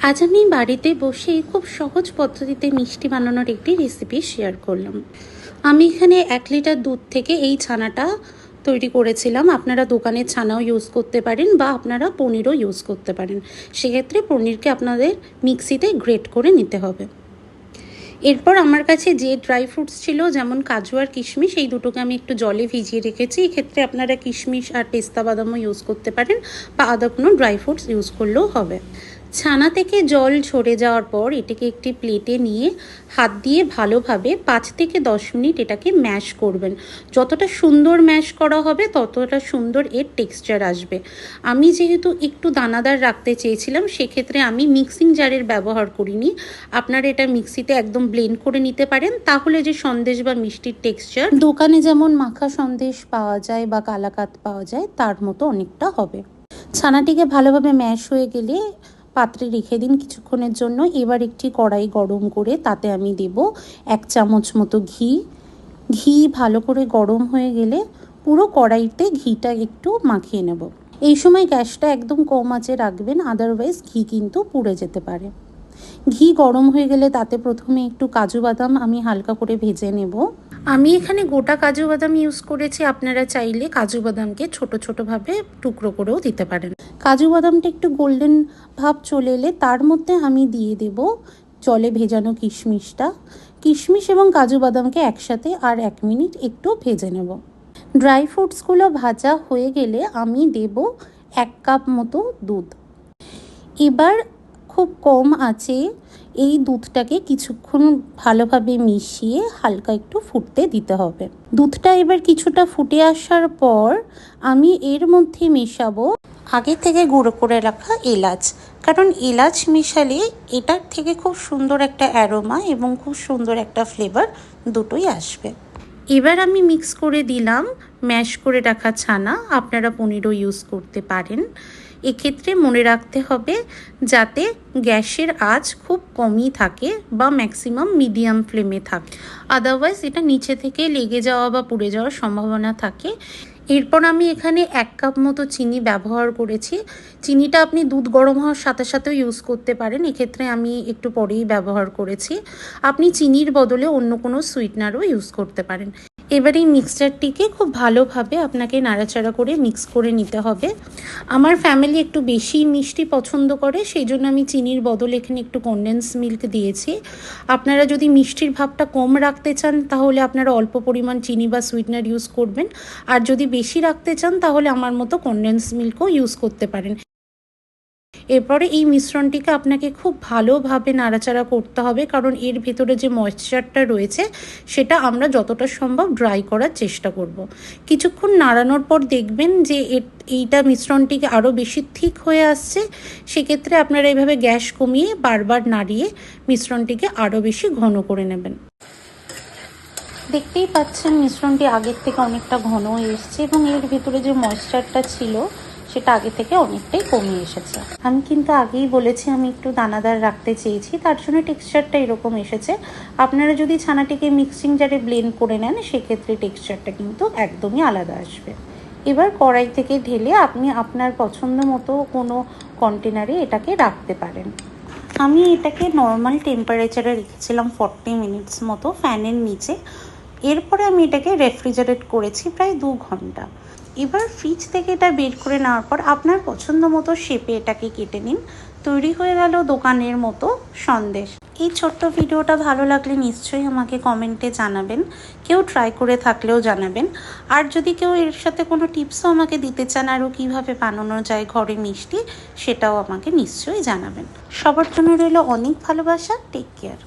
আজ আমি বাড়িতে বসেই খুব সহজ পদ্ধতিতে মিষ্টি বানানোর একটি রেসিপি শেয়ার করলাম। আমি এখানে 1 লিটার দুধ থেকে এই ছানাটা তৈরি করেছিলাম। আপনারা দোকানের ছানাও ইউজ করতে পারেন বা আপনারা পনিরও ইউজ করতে পারেন। সেক্ষেত্রে পনিরকে আপনাদের মিক্সিতে গ্রেট করে নিতে হবে। এরপর আমার কাছে যে ড্রাই ফ্রুটস ছিল, যেমন কাজু আর কিশমিশ, এই দুটোকে আমি একটু জলে ভিজিয়ে রেখেছি। এক্ষেত্রে আপনারা কিশমিশ আর পেস্তা বাদামও ইউজ করতে পারেন বা আদা কোনো ড্রাই ফ্রুটস ইউজ করলেও হবে। ছানা থেকে জল ঝরে যাওয়ার পর এটাকে একটি প্লেটে নিয়ে হাত দিয়ে ভালোভাবে 5 থেকে 10 মিনিট এটাকে ম্যাশ করবেন। যতটা সুন্দর ম্যাশ করা হবে ততটা সুন্দর এর টেক্সচার আসবে। আমি যেহেতু একটু দানাদার রাখতে চেয়েছিলাম, সেক্ষেত্রে আমি মিক্সিং জারের ব্যবহার করিনি। আপনারা এটা মিক্সিতে একদম ব্লেন্ড করে নিতে পারেন, তাহলে যে সন্দেশ বা মিষ্টির টেক্সচার দোকানে যেমন মাখা সন্দেশ পাওয়া যায় বা কালাকাত পাওয়া যায় তার মতো অনেকটা হবে। ছানাটিকে ভালোভাবে ম্যাশ হয়ে গেলে পাত্রে রেখে দিন কিছুক্ষণের জন্য। এবার একটি কড়াই গরম করে তাতে আমি দেব 1 চামচ মতো ঘি ভালো করে গরম হয়ে গেলে পুরো কড়াইতে ঘিটা একটু মাখিয়ে নেব। এই সময় গ্যাসটা একদম কম আঁচে রাখবেন, আদারওয়াইজ ঘি কিন্তু পুড়ে যেতে পারে। ঘি গরম হয়ে গেলে তাতে প্রথমে একটু কাজু বাদাম আমি হালকা করে ভেজে নেব। আমি এখানে গোটা কাজু বাদাম ইউজ করেছি, আপনারা চাইলে কাজু বাদামকে ছোট ছোটোভাবে টুকরো করেও দিতে পারেন। কাজু বাদামটা একটু গোল্ডেন ভাব চলে এলে তার মধ্যে আমি দিয়ে দেব জলে ভেজানো কিশমিশ এবং কাজু বাদামকে একসাথে আর 1 মিনিট একটু ভেজে নেব। ড্রাই ফ্রুটসগুলো ভাজা হয়ে গেলে আমি দেব 1 কাপ মতো দুধ। এবার খুব কম আঁচে এই দুধটাকে কিছুক্ষণ ভালোভাবে মিশিয়ে হালকা একটু ফুটতে দিতে হবে। দুধটা এবার কিছুটা ফুটে আসার পর আমি এর মধ্যে মেশাবো আগে থেকে গুঁড়ো করে রাখা এলাচ, কারণ এলাচ মেশালে এটার থেকে খুব সুন্দর একটা অ্যারোমা এবং খুব সুন্দর একটা ফ্লেভার দুটোই আসবে। এবার আমি মিক্স করে দিলাম ম্যাশ করে রাখা ছানা। আপনারা পনিরও ইউজ করতে পারেন। এক্ষেত্রে মনে রাখতে হবে যাতে গ্যাসের আঁচ খুব কমই থাকে বা ম্যাক্সিমাম মিডিয়াম ফ্লেমে থাকে, আদারওয়াইজ এটা নিচে থেকে লেগে যাওয়া বা পুড়ে যাওয়ার সম্ভাবনা থাকে। এরপর আমি এখানে 1 কাপ মতো চিনি ব্যবহার করেছি। চিনিটা আপনি দুধ গরম হওয়ার সাথে সাথেও ইউজ করতে পারেন, এক্ষেত্রে আমি একটু পরেই ব্যবহার করেছি। আপনি চিনির বদলে অন্য কোনো সুইটনারও ইউজ করতে পারেন। এবার এই মিক্সচারটিকে খুব ভালোভাবে আপনাকে নাড়াচাড়া করে মিক্স করে নিতে হবে। আমার ফ্যামিলি একটু বেশি মিষ্টি পছন্দ করে, সেই জন্য আমি চিনির বদলে এখানে একটু কনডেন্স মিল্ক দিয়েছি। আপনারা যদি মিষ্টির ভাবটা কম রাখতে চান তাহলে আপনারা অল্প পরিমাণ চিনি বা সুইটনার ইউজ করবেন, আর যদি বেশি রাখতে চান তাহলে আমার মতো কনডেন্স মিল্কও ইউজ করতে পারেন। এরপরে এই মিশ্রণটিকে আপনাকে খুব ভালোভাবে নাড়াচাড়া করতে হবে, কারণ এর ভেতরে যে ময়েশ্চারটা রয়েছে সেটা আমরা যতটা সম্ভব ড্রাই করার চেষ্টা করব। কিছুক্ষণ নাড়ানোর পর দেখবেন যে এইটা মিশ্রণটিকে আরও বেশি ঠিক হয়ে আসছে। সেক্ষেত্রে আপনারা এইভাবে গ্যাস কমিয়ে বারবার নাড়িয়ে মিশ্রণটিকে আরও বেশি ঘন করে নেবেন। দেখতেই পাচ্ছেন মিশ্রণটি আগের থেকে অনেকটা ঘন হয়ে এসছে এবং এর ভেতরে যে ময়েশ্চারটা ছিল সেটা আগে থেকে অনেকটাই কমে এসেছে। আমি কিন্তু আগেই বলেছি আমি একটু দানাদার রাখতে চেয়েছি, তার জন্য টেক্সচারটা এরকম এসেছে। আপনারা যদি ছানাটিকে মিক্সিং জারে ব্লেন্ড করে নেন সেক্ষেত্রে টেক্সচারটা কিন্তু একদমই আলাদা আসবে। এবার কড়াই থেকে ঢেলে আপনি আপনার পছন্দ মতো কোনো কন্টেনারে এটাকে রাখতে পারেন। আমি এটাকে নর্মাল টেম্পারেচারে রেখেছিলাম 40 মিনিটস মতো ফ্যানের নিচে। এরপরে আমি এটাকে রেফ্রিজারেট করেছি প্রায় 2 ঘন্টা। এবার ফ্রিজ থেকে এটা বের করে নেওয়ার পর আপনার পছন্দ মতো শেপে এটাকে কেটে নিন। তৈরি হয়ে গেল দোকানের মতো সন্দেশ। এই ছোট্ট ভিডিওটা ভালো লাগলে নিশ্চয়ই আমাকে কমেন্টে জানাবেন, কেউ ট্রাই করে থাকলেও জানাবেন। আর যদি কেউ এর সাথে কোনো টিপসও আমাকে দিতে চান আরও কীভাবে বানানো যায় ঘরে মিষ্টি, সেটাও আমাকে নিশ্চয়ই জানাবেন। সবার জন্য রইল অনেক ভালোবাসা। Take care.